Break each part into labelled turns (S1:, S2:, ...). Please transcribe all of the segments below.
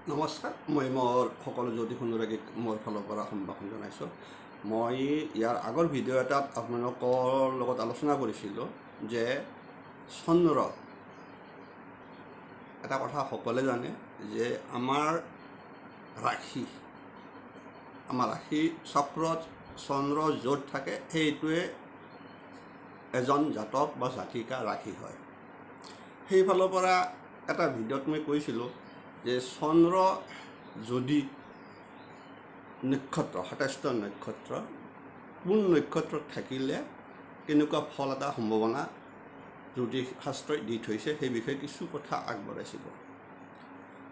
S1: নমস্কাৰ মই মোৰ সকলো জ্যোতিষ অনুৰাগীক মোৰ ফালৰ পৰা সম্ভাষণ জনাইছোঁ। মই ইয়াৰ আগৰ ভিডিঅ' এটাত আপোনালোকৰ লগত আলোচনা কৰিছিলোঁ যে চন্দ্ৰ এটা কথা সকলোৱে জানে যে আমাৰ ৰাশি চক্ৰত চন্দ্ৰ য'ত থাকে সেইটোৱে এজন জাতক বা জাতিকা ৰাশি হয়। সেইফালৰ পৰা এটা ভিডিঅ'ত মই কৈছিলোঁ যে চন্দ্ৰ যদি নক্ষত্ৰ ২৭টা নক্ষত্ৰ কোন নক্ষত্ৰত থাকিলে কেনেকুৱা ফল এটা সম্ভাৱনা জ্যোতিষ শাস্ত্ৰই দি থৈছে সেই বিষয়ে কিছু কথা আগবঢ়াইছিলোঁ।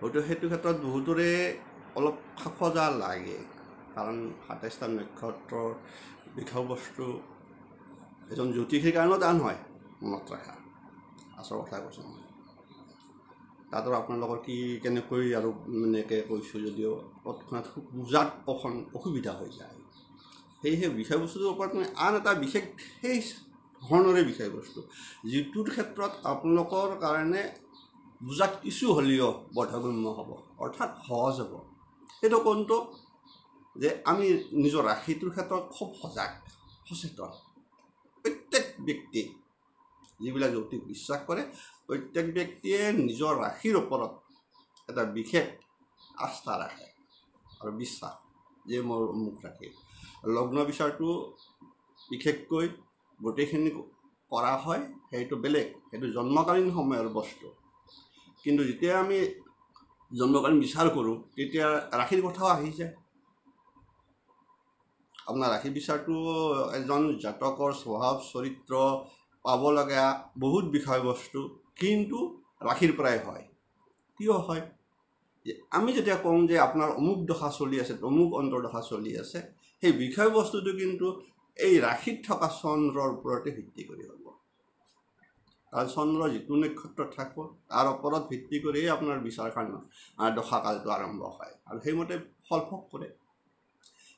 S1: হয়তো সেইটো ক্ষেত্ৰত বহুতৰে অলপ খজা লাগে, কাৰণ ২৭টা নক্ষত্ৰৰ বিষয়বস্তু এজন জ্যোতিষীৰ কাৰণেও টান হয় মনত ৰখা। আচল কথা কৈছোঁ মই তাতো আপোনালোকৰ কেনেকৈ আৰু এনেকৈ কৈছোঁ যদিও তৎক্ষণাত বুজাত অকণ অসুবিধা হৈ যায়। সেয়েহে বিষয়বস্তুটোৰ ওপৰত মই আন এটা বিশেষ সেই ধৰণৰে বিষয়বস্তু যিটোৰ ক্ষেত্ৰত আপোনালোকৰ কাৰণে বুজাত কিছু হ'লেও বোধগম্য হ'ব, অৰ্থাৎ সহজ হ'ব। সেইটো কোনটো যে আমি নিজৰ ৰাশিটোৰ ক্ষেত্ৰত খুব সচেতন। প্ৰত্যেক ব্যক্তি যিবিলাক জ্যোতিষ বিশ্বাস কৰে প্ৰত্যেক ব্যক্তিয়ে নিজৰ ৰাশিৰ ওপৰত এটা বিশেষ আস্থা ৰাখে আৰু বিশ্বাস যে মোৰ অমুক ৰাশি। লগ্ন বিচাৰটো বিশেষকৈ গোটেইখিনি কৰা হয়, সেইটো বেলেগ, সেইটো জন্মকালীন সময়ৰ বস্তু। কিন্তু যেতিয়া আমি জন্মকালীন বিচাৰ কৰোঁ তেতিয়া ৰাশিৰ কথাও আহি যায়। আপোনাৰ ৰাশি বিচাৰটো এজন জাতকৰ স্বভাৱ চৰিত্ৰ পাব লগা বহুত বিষয়বস্তু কিন্তু ৰাশিৰ পৰাই হয়। কিয় হয়? যে আমি যেতিয়া কওঁ যে আপোনাৰ অমুক দশা চলি আছে, অমুক অন্তৰ্দশা চলি আছে, সেই বিষয়বস্তুটো কিন্তু এই ৰাশিত থকা চন্দ্ৰৰ ওপৰতে ভিত্তি কৰি হ'ব। কাৰণ চন্দ্ৰ যিটো নক্ষত্ৰত থাকিব তাৰ ওপৰত ভিত্তি কৰিয়ে আপোনাৰ বিচাৰখন দশাকালটো আৰম্ভ হয় আৰু সেইমতে ফল ভোগ কৰে।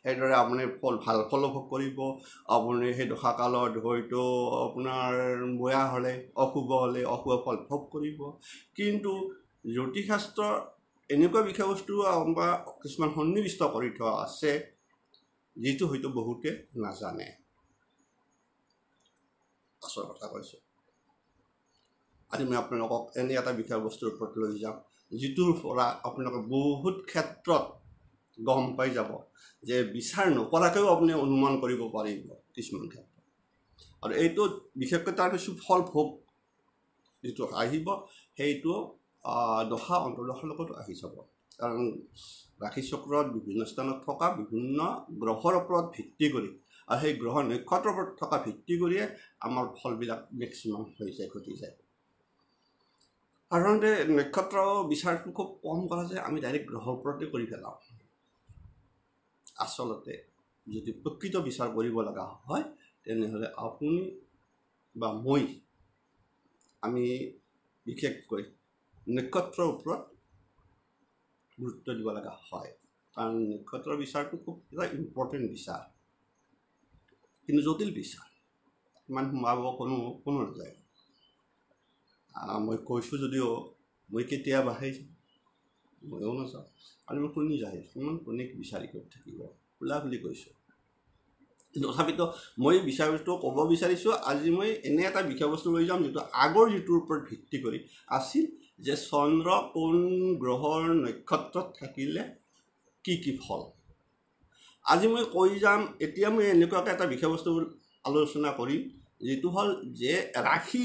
S1: সেইদৰে আপুনি ভাল ফল ভোগ কৰিব। আপুনি সেই দশাকালত হয়তো আপোনাৰ বেয়া হ'লে অশুভ ফল ভোগ কৰিব। কিন্তু জ্যোতিষশাস্ত্ৰ এনেকুৱা বিষয়বস্তু বা কিছুমান সন্নিৱিষ্ট কৰি থোৱা আছে যিটো হয়তো বহুতে নাজানে। আচল কথা কৈছোঁ। আজি মই আপোনালোকক এনে এটা বিষয়বস্তুৰ ওপৰত লৈ যাম যিটোৰ পৰা আপোনালোকে বহুত ক্ষেত্ৰত গম পাই যাব যে বিচাৰ নকৰাকৈও আপুনি অনুমান কৰিব পাৰিব কিছুমান ক্ষেত্ৰত। আৰু এইটো বিশেষকৈ তাৰ কিছু ফল ভোগ যিটো আহিব সেইটো দশা অন্তৰ্দশাৰ লগত আহি যাব। কাৰণ ৰাশি চক্ৰত বিভিন্ন স্থানত থকা বিভিন্ন গ্ৰহৰ ওপৰত ভিত্তি কৰি আৰু সেই গ্ৰহ নক্ষত্ৰৰ ওপৰত থকা ভিত্তি কৰিয়ে আমাৰ ফলবিলাক মেক্সিমাম ঘটি যায়। সাধাৰণতে নক্ষত্ৰ বিচাৰটো খুব কম কৰা যায়, আমি ডাইৰেক্ট গ্ৰহৰ ওপৰতে কৰি পেলাওঁ। আচলতে যদি প্ৰকৃত বিচাৰ কৰিব লগা হয় তেনেহ'লে আপুনি বা মই আমি বিশেষকৈ নক্ষত্ৰৰ ওপৰত গুৰুত্ব দিব লগা হয়। কাৰণ নক্ষত্ৰৰ বিচাৰটো খুব এটা ইম্পৰ্টেণ্ট বিচাৰ, কিন্তু জটিল বিচাৰ, ইমান সোমাব কোনো নাযায়। মই কৈছোঁ যদিও মই কেতিয়াবাহে ময়ো নাযাওঁ আৰু মই শুনি যায় ইমান কোনে বিচাৰি কৰি থাকিব খোলা খুলি কৈছোঁ। তথাপিতো মই বিষয়বস্তু ক'ব বিচাৰিছোঁ। আজি মই এনে এটা বিষয়বস্তু লৈ যাম যিটো আগৰ যিটোৰ ওপৰত ভিত্তি কৰি আছিল যে চন্দ্ৰ কোন গ্ৰহৰ নক্ষত্ৰত থাকিলে কি ফল। আজি মই কৈ যাম, এতিয়া মই এনেকুৱাকৈ এটা বিষয়বস্তু আলোচনা কৰিম যিটো হ'ল যে ৰাশি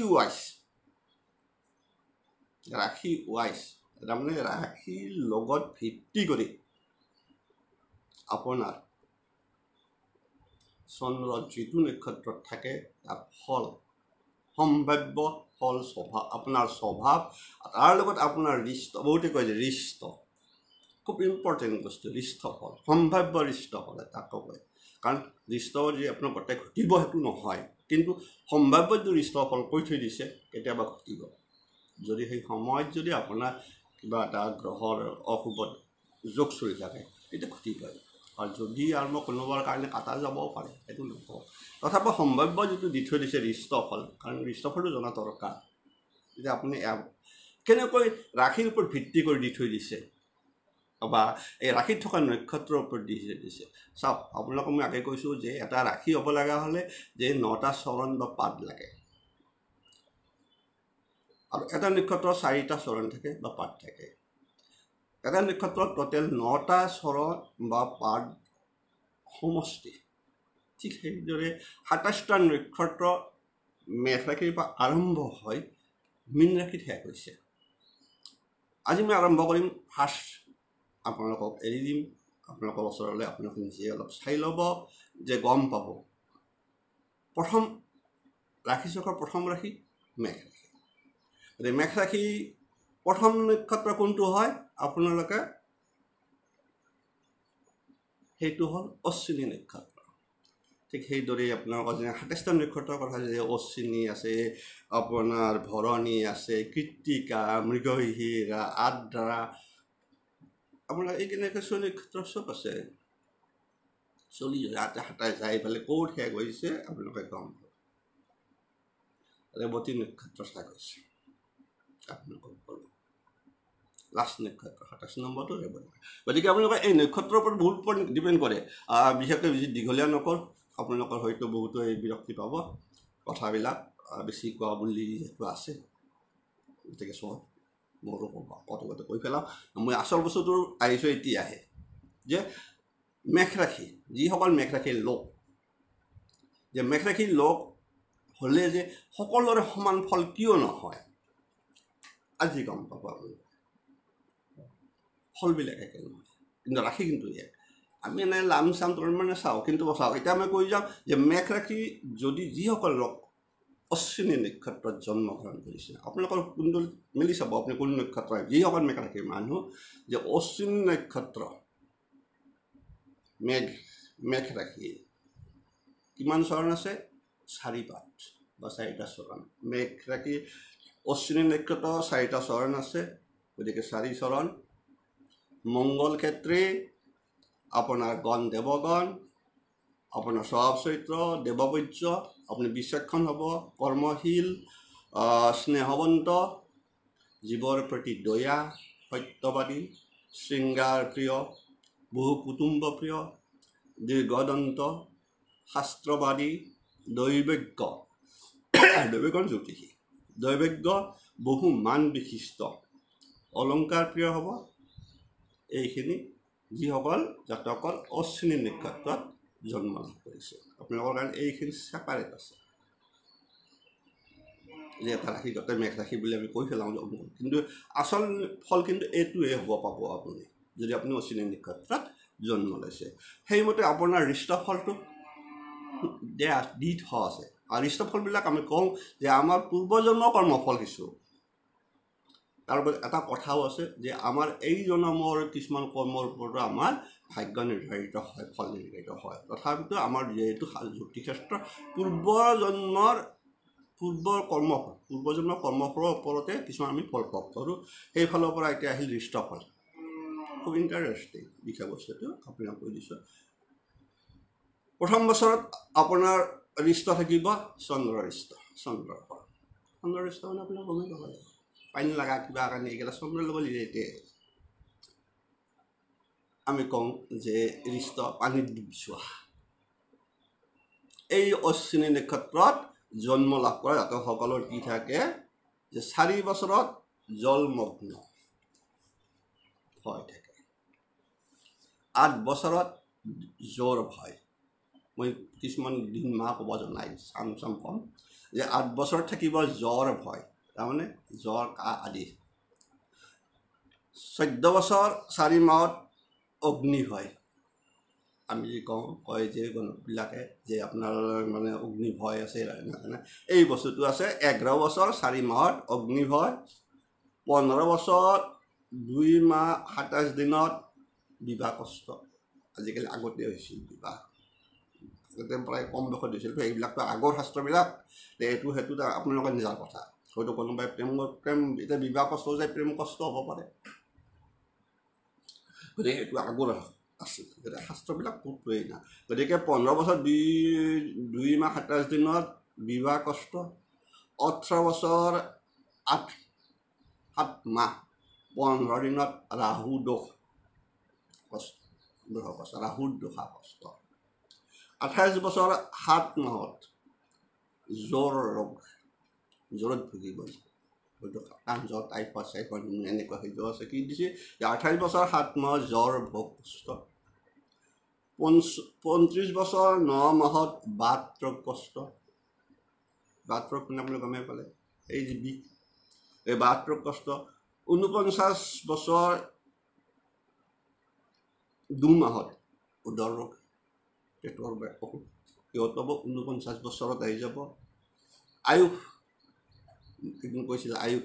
S1: ৱাইজ তাৰমানে ৰাশিৰ লগত ভিত্তি কৰি আপোনাৰ চন্দ্ৰ যিটো নক্ষত্ৰত থাকে তাৰ ফল সম্ভাৱ্য ফল স্বভাৱ, আপোনাৰ স্বভাৱ, তাৰ লগত আপোনাৰ ৰিষ্ট, বহুতে কয় যে ৰিষ্ট খুব ইম্পৰ্টেণ্ট বস্তু, ৰিষ্ট ফল, সম্ভাৱ্য ৰিষ্ট ফল তাকো কয়। কাৰণ ৰিষ্ট যে আপোনাৰ গোটেই ঘটিব সেইটো নহয়, কিন্তু সম্ভাৱ্য যিটো ৰিষ্ট ফল কৈ থৈ দিছে কেতিয়াবা ঘটিব। যদি সেই সময়ত যদি আপোনাৰ কিবা এটা গ্ৰহৰ অশুভ যোগ চলি থাকে তেতিয়া ঘটিবই। আৰু যদি আৰু মই কোনোবাৰ কাৰণে কাটা যাবও পাৰে, সেইটো নকওঁ। তথাপি সম্ভাৱ্য যিটো দি থৈ দিছে ৰিষ্টফল, কাৰণ ৰিষ্টফলটো জনা দৰকাৰ। এতিয়া আপুনি কেনেকৈ ৰাশিৰ ওপৰত ভিত্তি কৰি দি থৈ দিছে বা এই ৰাশিত থকা নক্ষত্ৰৰ ওপৰত দিছে চাওক আপোনালোকক মই আগে কৈছোঁ যে এটা ৰাশি হ'ব লগা হ'লে যে 9টা চৰণ বা পাদ লাগে আৰু এটা নক্ষত্ৰৰ 4টা চৰণ থাকে বা পাদ থাকে এটা নক্ষত্ৰত টোটেল 9টা চৰণ বা পাদ সমষ্টি ঠিক সেইদৰে 27টা নক্ষত্ৰ মেঘ ৰাশিৰ পৰা আৰম্ভ হয় মীন ৰাশিত শেষ হৈছে আজি মই আৰম্ভ কৰিম ফাৰ্ষ্ট আপোনালোকক এৰি দিম আপোনালোকৰ ওচৰলৈ আপোনালোকে নিজে অলপ চাই ল'ব যে গম পাব প্ৰথম ৰাশি চক্ৰৰ প্ৰথম ৰাশি মেঘ ৰাশি মেঘ ৰাশি প্ৰথম নক্ষত্ৰ কোনটো হয় আপোনালোকে সেইটো হ'ল অশ্বিনী নক্ষত্ৰ ঠিক সেইদৰে আপোনালোকৰ যেনে 27টা নক্ষত্ৰৰ কথা যে অশ্বিনী আছে আপোনাৰ ভৰণী আছে কৃত্তিকা মৃগশিৰা আদ্ৰা আপোনালোকে এই কেনেকৈ নক্ষত্ৰ চব আছে চলি যাতে হাতাই যাই পেলাই ক'ত শেষ হৈছে আপোনালোকে গম পাব ৰেৱতী নক্ষত্ৰ শেষ হৈছে আপোনালোকক ক'লোঁ লাষ্ট নক্ষত্ৰ 27 নম্বৰটো ৰেৱতী গতিকে আপোনালোকে এই নক্ষত্ৰৰ ওপৰত বহুত ডিপেণ্ড কৰে বিশেষকৈ বেছি দীঘলীয়া নকৰোঁ আপোনালোকৰ হয়তো বহুতো এই বিৰক্তি পাব কথাবিলাক বেছি কোৱা বুলি যিহেতু আছে গতিকে চব মোৰো কথা কৈ পেলাওঁ মই আচল বস্তুটো আহিছোঁ এতিয়াহে যে মেঘ ৰাশি যিসকল মেঘ ৰাশিৰ লোক যে মেঘ ৰাশিৰ লোক হ'লে যে সকলোৰে সমান ফল কিয় নহয় আজি গম পাব আপুনি ফলবিলাক একে নহয় কিন্তু ৰাশি কিন্তু এক আমি এনে লাম চাম মানে চাওঁ কিন্তু চাওঁ এতিয়া মই কৈ যাওঁ যে মেঘ ৰাশি যদি যিসকল লোক অশ্বিনী নক্ষত্ৰত জন্মগ্ৰহণ কৰিছে আপোনালোকৰ কুণ্ডলী মিলি চাব আপুনি কোন নক্ষত্ৰ যিসকল মেঘ ৰাশিৰ মানুহ যে অশ্বিনী নক্ষত্ৰ মেঘ ৰাশি কিমান চৰণ আছে 4 পাদ বা 4টা চৰণ মেঘ ৰাশি অশ্বিনী নক্ষত্ৰ 4টা চৰণ আছে গতিকে 4 চৰণ মংগল ক্ষেত্ৰে আপোনাৰ গণ দেৱগণ আপোনাৰ স্বভাৱ চৰিত্ৰ দেৱবৈজ্য আপুনি বিচক্ষণ হ'ব কৰ্মশীল স্নেহৱন্ত জীৱৰ প্ৰতি দয়া সত্যবাদী শৃংগাৰ প্ৰিয় বহু কুটুম্ব প্ৰিয় দীৰ্ঘদন্ত শাস্ত্ৰবাদী দৈবজ্ঞ জ্যোতিষী দৈবজ্ঞ বহু মান বিশিষ্ট অলংকাৰ প্ৰিয় হ'ব এইখিনি যিসকল জাতকৰ অশ্বিনী নক্ষত্ৰত জন্ম লাভ কৰিছে আপোনালোকৰ কাৰণে এইখিনি ছেপাৰেট আছে যে এটা ৰাশি গোটেই মেঘ ৰাশি বুলি আমি কৈ পেলাওঁ কিন্তু আচল ফল কিন্তু এইটোৱে হ'ব পাব আপুনি যদি আপুনি অশ্বিনী নক্ষত্ৰত জন্ম লৈছে সেইমতে আপোনাৰ ৰিষ্টফলটো দি থোৱা আছে আৰু ৰিষ্টফলবিলাক আমি কওঁ যে আমাৰ পূৰ্বজন্মৰ কৰ্মফল কিছু তাৰ ওপৰত এটা কথাও আছে যে আমাৰ এই জন্মৰ কিছুমান কৰ্মৰ ওপৰতো আমাৰ ভাগ্য নিৰ্ধাৰিত হয় ফল নিৰ্ধাৰিত হয় তথাপিতো আমাৰ যিহেতু জ্যোতিষশাস্ত্ৰ পূৰ্বজন্মৰ কৰ্মফলৰ ওপৰতে কিছুমান আমি ফল ভোগ কৰোঁ সেইফালৰ পৰা এতিয়া আহিল ৰিষ্টফল খুব ইণ্টাৰেষ্টিং বিষয়বস্তুটো আপোনাক কৈ দিছোঁ প্ৰথম বছৰত আপোনাৰ ৰিষ্ট থাকিব চন্দ্ৰৰ ফল চন্দ্ৰৰ ৰিষ্ট মানে আপোনাৰ গমেই পাব লাগিব পানী লগা কিবা কাৰণে এইকেইটা চন্দ্ৰৰ লগত ৰিলেটেড আমি কওঁ যে ৰিষ্ট পানীত ডুব যোৱা এই অশ্বিনী নক্ষত্ৰত জন্ম লাভ কৰা জাতকসকলৰ কি থাকে যে 4 বছৰত জলমগ্ন ভয় থাকে 8 বছৰত জ্বৰ ভয় মই কিছুমান দিন মাহ ক'ব জনাই চাম কম যে 8 বছৰত থাকিব জ্বৰ ভয় তাৰমানে জ্বৰ কাহ আদি 14 বছৰ 4 মাহত অগ্নি হয় আমি যি কয় যে গণবিলাকে যে আপোনাৰ মানে অগ্নি ভয় আছে এই বস্তুটো আছে 11 বছৰ 4 মাহত অগ্নি ভয় 15 বছৰ 2 মাহ 27 দিনত বিবাহ কষ্ট আজিকালি আগতে হৈছিল বিবাহ আগতে প্ৰায় কম বয়সত দিছিল এইবিলাকতো আগৰ শাস্ত্ৰবিলাক এইটো সেইটো আপোনালোকৰ নিজৰ কথা হয়তো কোনোবাই প্ৰেম এতিয়া বিবাহ কষ্ট যায় প্ৰেম কষ্ট হ'ব পাৰে গতিকে এইটো আগৰ আছিল গতিকে শাস্ত্ৰবিলাক খুব প্ৰয়োজন গতিকে 15 বছৰ 2 মাহ 27 দিনত বিবাহ কষ্ট 18 বছৰ 7 মাহ 15 দিনত ৰাহু দোষ কষ্ট গ্ৰহ কষ্ট ৰাহুৰ দশা কষ্ট 28 বছৰ 7 মাহত জ্বৰ ৰোগ জ্বৰত ভুগিব হয়তো কাণ জ্বৰ টাইফয়েড চাইফয়েড এনেকুৱা হৈ যোৱা আছে কি দিছে 28 বছৰ 7 মাহত জ্বৰ ভোগ কষ্ট 35 বছৰ 9 মাহত বাত ৰোগ কষ্ট বাত ৰোগ কোনে আপুনি গমে পালে এই যে বিষ এই বাত ৰোগ কষ্ট 49 বছৰ 2 মাহত উদৰ ৰোগ পেটৰ অসুখ সিহঁত 49 বছৰত আহি যাব আয়ুস এদিন কৈছিল আয়ুস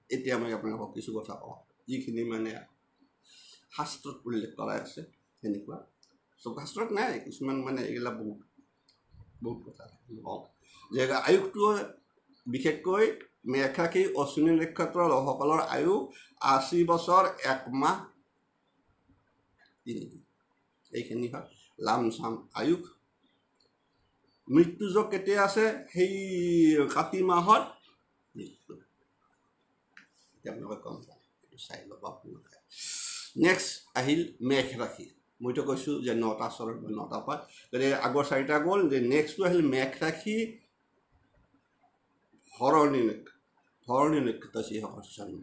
S1: এতিয়া মই আপোনালোকক কিছু কথা কওঁ যিখিনি মানে শাস্ত্ৰত উল্লেখ কৰা আছে সেনেকুৱা সব শাস্ত্ৰত নাই কিছুমান মানে এইগিলা বহুত কথা কওঁ যে আয়ুসটো বিশেষকৈ মেঘ ৰাশি অশ্বিনী নক্ষত্ৰৰ লোকসকলৰ আয়ু 80 বছৰ 1 মাহ 3 দিন এইখিনি হয় লামচাম আয়ুস মৃত্যুযোগ কেতিয়া আছে সেই কাতি মাহত মৃত্যু এতিয়া আপোনালোকে কম চাই ল'ব আপোনালোকে নেক্সট আহিল মেঘ ৰাশি মইতো কৈছোঁ যে 9টা চৰণ 9টা পাত গতিকে আগৰ 4টা গ'ল যে নেক্সটটো আহিল মেঘ ৰাশি ভৰণী নক্ষত্ৰ যিসকল জন্ম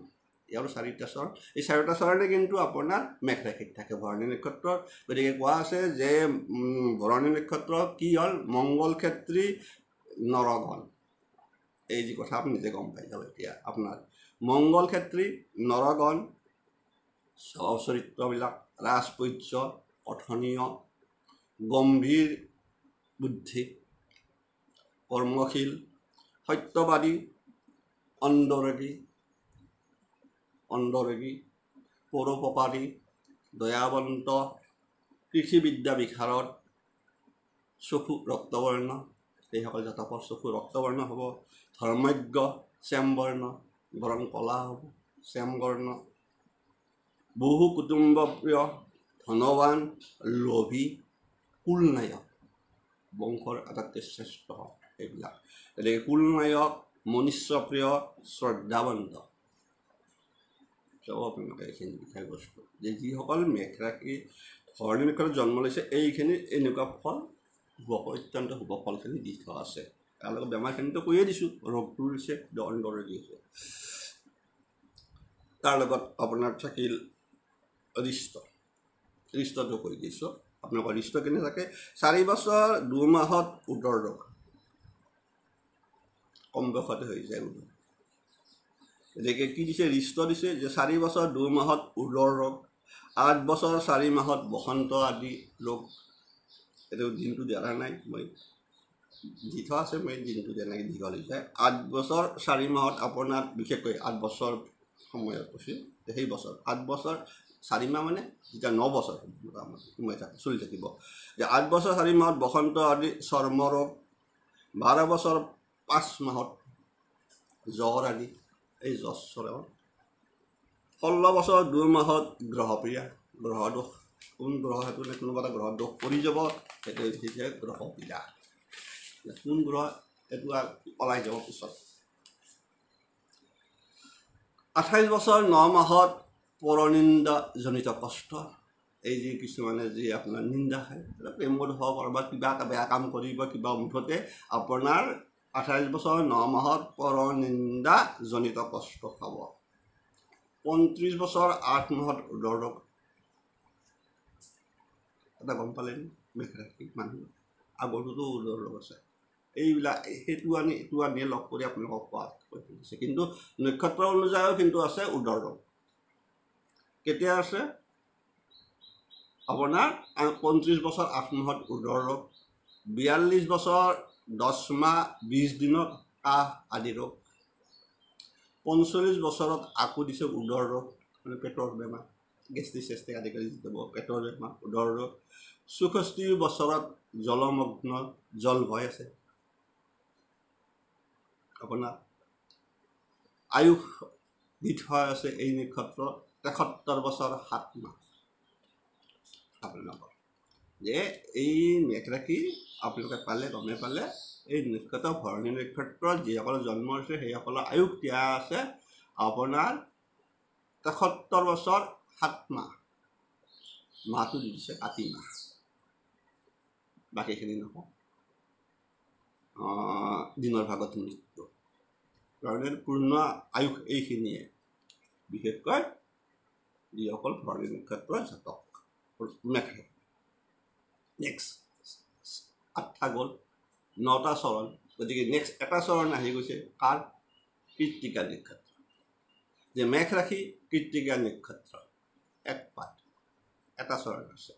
S1: ইয়াৰ 4টা চৰণ এই 4টা চৰণে কিন্তু আপোনাৰ মেঘ ৰাশিত থাকে ভৰণী নক্ষত্ৰৰ গতিকে কোৱা আছে যে ভৰণী নক্ষত্ৰ কি হ'ল মংগল ক্ষেত্ৰী নৰগণ এই যি কথা আপুনি নিজে গম পাই যাব এতিয়া আপোনাৰ মংগল ক্ষেত্ৰী নৰগণ চৰিত্ৰবিলাক ৰাজপূজ্য কথনীয় গম্ভীৰ বুদ্ধি কৰ্মশীল সত্যবাদী অন্দৰগী পৰোপকাৰী দয়াবন্ত কৃষিবিদ্যা বিশাৰদ চকু ৰক্তবৰ্ণ এইসকল জাতকৰ চকু ৰক্তবৰ্ণ হ'ব ধৰ্মজ্ঞ শ্যামবৰ্ণ বৰণ কলা হ'ব শ্যামবৰ্ণ বহু কুটুম্বপ্ৰিয় ধনৱান লোভী কুলনায়ক বংশৰ আটাইতকৈ শ্ৰেষ্ঠ এইবিলাক গতিকে কুলনায়ক মনুষ্যপ্ৰিয় শ্ৰদ্ধাৱন্ত চব আপোনালোকে এইখিনি বিষয়বস্তু যে যিসকল মেঘ ৰাশি ভৰণী নক্ষত্ৰত জন্ম লৈছে এইখিনি এনেকুৱা ফল শুভ অত্যন্ত শুভ ফলখিনি দি থোৱা আছে তাৰ লগত বেমাৰখিনিতো কৈয়ে দিছোঁ ৰোগটো দিছে অন্তৰোগী হৈছে তাৰ লগত আপোনাৰ থাকিল ৰিষ্টটো কৈ দিছোঁ আপোনালোকৰ ৰিষ্ট কেনে থাকে 4 বছৰ 2 মাহত উদৰ ৰোগ কম বয়সতে হৈ যায় গতিকে কি দিছে ৰিষ্ট দিছে যে 4 বছৰ 2 মাহত উদৰ ৰোগ 8 বছৰ 4 মাহত বসন্ত আদি ৰোগ এইটো দিনটো দিয়া নাই মই দি থোৱা আছে মই দিনটো যেনেকৈ দীঘল হৈ যায় 8 বছৰ 4 মাহত আপোনাৰ বিশেষকৈ 8 বছৰ সময়ত কৈছোঁ সেই বছৰ 8 বছৰ 4 মাহ মানে যেতিয়া 9 বছৰ সময় থাকে চলি থাকিব যে 8 বছৰ 4 মাহত বসন্ত আদি চৰ্মৰোগ 12 বছৰ 5 মাহত জ্বৰ আদি এই জ্বৰ 16 বছৰ 2 মাহত গ্ৰহপ্ৰিয়া গ্ৰহ দোষ কোন গ্ৰহ সেইটো নে কোনোবা এটা গ্ৰহ দোষ পৰি যাব সেইটো হৈছে গ্ৰহপ্ৰিয়া কোন গ্ৰহ এইটো ওলাই যাব পিছত 28 বছৰ 9 মাহত পৰনিন্দাজনিত কষ্ট এই যে কিছুমানে যি আপোনাৰ নিন্দা খায় প্ৰেমত হওক বা কিবা এটা বেয়া কাম কৰিব কিবা মুঠতে আপোনাৰ 28 বছৰ 9 মাহত পৰনিন্দাজনিত কষ্ট খাব 35 বছৰ 8 মাহত উদৰ ৰোগ এটা গম পালেনি মেঘ ৰাশি মানুহ আগৰটোতো উদৰ ৰোগ আছে এইবিলাক সেইটো আনি লগ কৰি আপোনালোকক কোৱা কৈছে কিন্তু নক্ষত্ৰ অনুযায়ীও কিন্তু আছে উদৰ ৰোগ কেতিয়া আছে আপোনাৰ 35 বছৰ 8 মাহত উদৰ ৰোগ 42 বছৰ 10 মাহ 20 দিনত কাহ আদি ৰোগ 45 বছৰত আকৌ দিছে উদৰ ৰোগ মানে পেটৰ বেমাৰ গেষ্ট্ৰিক আদি কৰি দিব পেটৰ বেমাৰ উদৰ ৰোগ 64 বছৰত জলমগ্ন জল ভয় আছে আপোনাৰ আয়ুস দি থোৱা আছে এই নক্ষত্ৰ 73 বছৰ 7 মাহ আপোনালোকৰ যে এই মেঘ ৰাশি আপোনালোকে পালে গমে পালে এই নক্ষত্ৰ ভৰণী নক্ষত্ৰত যিসকলৰ জন্ম হৈছে সেইসকলৰ আয়ুস দিয়া আছে আপোনাৰ 73 বছৰ 7 মাহ মাহটো দি দিছে কাতি মাহ বাকীখিনি নকওঁ দিনৰ ভাগত মৃত্যু কাৰণে পূৰ্ণ আয়ুস এইখিনিয়ে বিশেষকৈ যিসকল ভৰণী নক্ষত্ৰৰ জাতক মেঘ নেক্সট 8টা গ'ল 9টা চৰণ গতিকে নেক্সট এটা চৰণ আহি গৈছে কাৰ কৃত্তিকা নক্ষত্ৰ যে মেঘ ৰাশি কৃত্তিকা নক্ষত্ৰ এক পাঠ এটা চৰণ আছে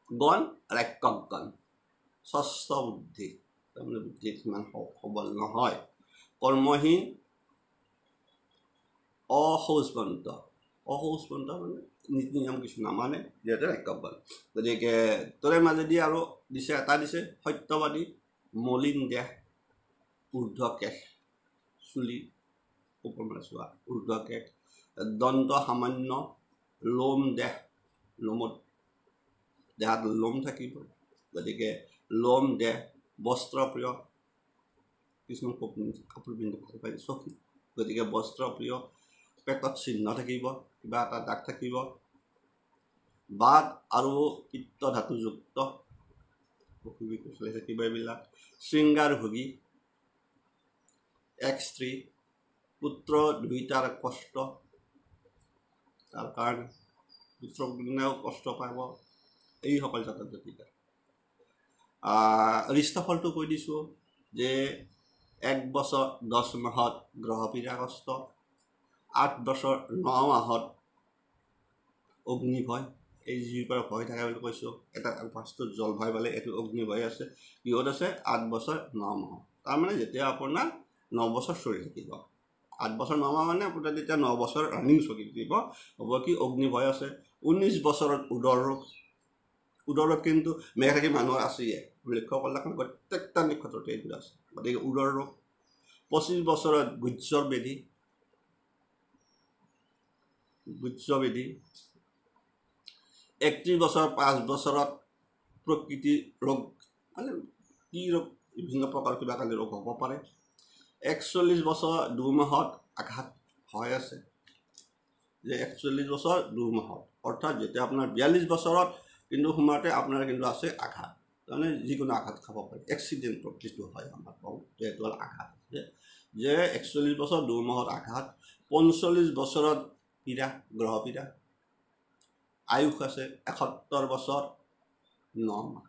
S1: গণ ৰাক্ষক গণ ষষ্ঠ বুদ্ধি তাৰমানে বুদ্ধি সিমান সবল নহয় কৰ্মহীন অসৌষ্পন্ত মানে নীতি নিয়ম কিছু নামানে যিহেতু ৰাক্ষক গণ গতিকে তৰে মাজেদি আৰু দিছে এটা দিছে সত্যবাদী মলিন দেহ ঊৰ্ধ কেশ চুলি ওপৰমানে চোৱা ঊৰ্ধ কেশ দন্ত সামান্য লোম দেহ লোমত দেহাত লোম থাকিব গতিকে লোম দেহ বস্ত্ৰপ্ৰিয় কিছুমান কাপোৰ পিন্ধি ভাল পায় চখী গতিকে বস্ত্ৰপ্ৰিয় পেটত চিহ্ন থাকিব কিবা এটা দাগ থাকিব বাদ আৰু পিত্ত ধাতুযুক্ত কিবা এইবিলাক শৃংগাৰ ভোগী এক স্ত্ৰী পুত্ৰ দুইটাৰ কষ্ট তাৰ কাৰণে পুত্ৰজনেও কষ্ট পাব এইসকল জাতক জাতিকা ঋষ্টফলটো কৈ দিছোঁ যে 1 বছৰ 10 মাহত গ্ৰহপীড়াগ্ৰস্ত 8 বছৰ 9 মাহত অগ্নিভয় এই জুইৰ পৰা ভয় থাকে বুলি কৈছোঁ এটা ফাৰ্ষ্টত জল ভয় পালে এইটো অগ্নিভয় আছে কিহত আছে 8 বছৰ 9 মাহ তাৰমানে যেতিয়া আপোনাৰ 9 বছৰ চলি থাকিব 8 বছৰ 9 মাহ মানে আপোনাৰ যেতিয়া 9 বছৰ ৰানিং চলি থাকিব হ'ব কি অগ্নিভয় আছে 19 বছৰত উদৰ ৰোগ কিন্তু মেঘ ৰাশি মানুহৰ আছেই লক্ষ্য কৰিলে প্ৰত্যেকটা নক্ষত্ৰতে এইটো আছে গতিকে উদৰ ৰোগ 25 বছৰত গুজ্জৰ ব্যাধি 31 বছৰ 5 বছৰত প্ৰকৃতি ৰোগ মানে কি ৰোগ বিভিন্ন প্ৰকাৰ কিবা কালি ৰোগ হ'ব পাৰে 41 বছৰ 2 মাহত আঘাত হৈ আছে যে 41 বছৰ 2 মাহত অৰ্থাৎ যেতিয়া আপোনাৰ 42 বছৰত কিন্তু সময়তে আপোনাৰ কিন্তু আছে আঘাত তাৰমানে যিকোনো আঘাত খাব পাৰে এক্সিডেণ্টৰ যিটো হয় আমাৰ কওঁ যিহেতু আঘাত যে 41 বছৰ 2 মাহত আঘাত 45 বছৰত পীড়া গ্ৰহপীড়া আয়ুস আছে 71 বছৰ 9 মাহ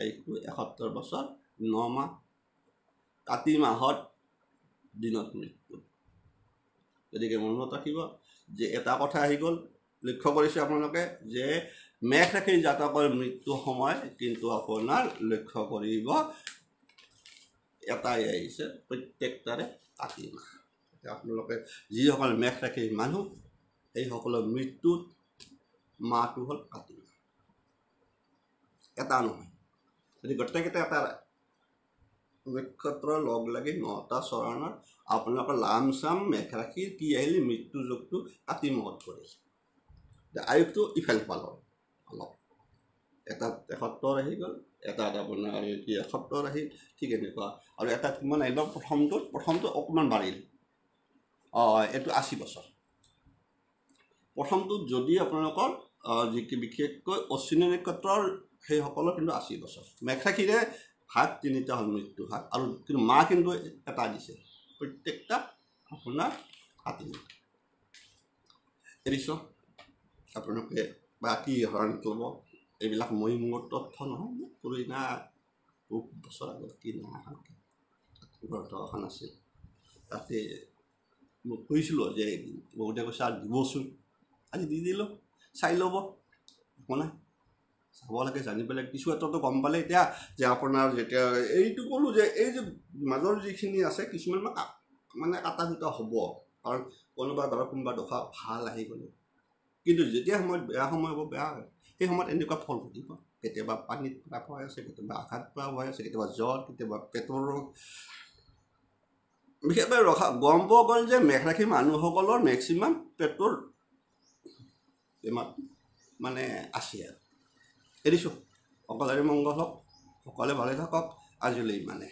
S1: এইটো 71 বছৰ 9 মাহ কাতি মাহত দিনত মৃত্যু গতিকে মনত ৰাখিব যে এটা কথা আহি গ'ল লক্ষ্য কৰিছে আপোনালোকে যে মেঘ ৰাশিৰ জাতকৰ মৃত্যু সময় কিন্তু আপোনাৰ লক্ষ্য কৰিব এটাই আহিছে প্ৰত্যেকটাৰে কাতি মাহ আপোনালোকে যিসকল মেঘ ৰাশিৰ মানুহ সেইসকলৰ মৃত্যুত মাহটো হ'ল কাতি মাহ এটা নহয় যদি গোটেইকেইটা এটা নক্ষত্ৰ লগ লাগি 9টা চৰণত আপোনালোকৰ লামচাম মেঘ ৰাশিৰ কি আহিলে মৃত্যু যোগটো কাতি মাহত কৰিছে আয়ুসটো ইফালে পালন অলপ এটা 71 আহি গ'ল এটা আপোনাৰ কি 70 আহি ঠিক এনেকুৱা আৰু এটা কিমান আহিব প্ৰথমটো অকণমান বাঢ়িল এইটো 80 বছৰ প্ৰথমটো যদি আপোনালোকৰ যি বিশেষকৈ অশ্বিনী নক্ষত্ৰৰ সেইসকলৰ কিন্তু 80 বছৰ মেঘ ৰাশিৰে ভাগ 3টা হ'ল মৃত্যু ভাগ আৰু কিন্তু মাহ কিন্তু এটা দিছে প্ৰত্যেকটা আপোনাৰ কাতি মাহ এৰিছ আপোনালোকে বাকী হৰণ কৰিব এইবিলাক মই মোৰ তথ্য নহয় পুৰণা বহুত বছৰ আগত কি গ্ৰন্থ এখন আছিল তাতে মই কৈছিলোঁ যে বহুতে কৈছে আৰু দিবচোন আজি দি দিলোঁ চাই ল'ব একো নাই চাব লাগে জানিব লাগে কিছু ক্ষেত্ৰতো গম পালে এতিয়া যে আপোনাৰ যেতিয়া এইটো ক'লোঁ যে এই যে মাজৰ যিখিনি আছে কিছুমান মানে কাটা কুটা হ'ব কাৰণ কোনোবা ধৰক কোনোবা দফা ভাল আহি গ'লে কিন্তু যেতিয়া সময়ত বেয়া সময় হ'ব বেয়া হয় সেই সময়ত এনেকুৱা ফল ঘটিব কেতিয়াবা পানীত পৰা হৈ আছে কেতিয়াবা আঘাত পৰা হৈ আছে কেতিয়াবা জ্বৰ কেতিয়াবা পেটৰ ৰোগ বিশেষকৈ গম পোৱা গ'ল যে মেঘ ৰাশি মানুহসকলৰ মেক্সিমাম পেটৰ বেমাৰ মানে আছে আৰু এৰিছোঁ সকলোৰে মংগল হওক সকলোৱে ভালে থাকক আজিলৈ ইমানে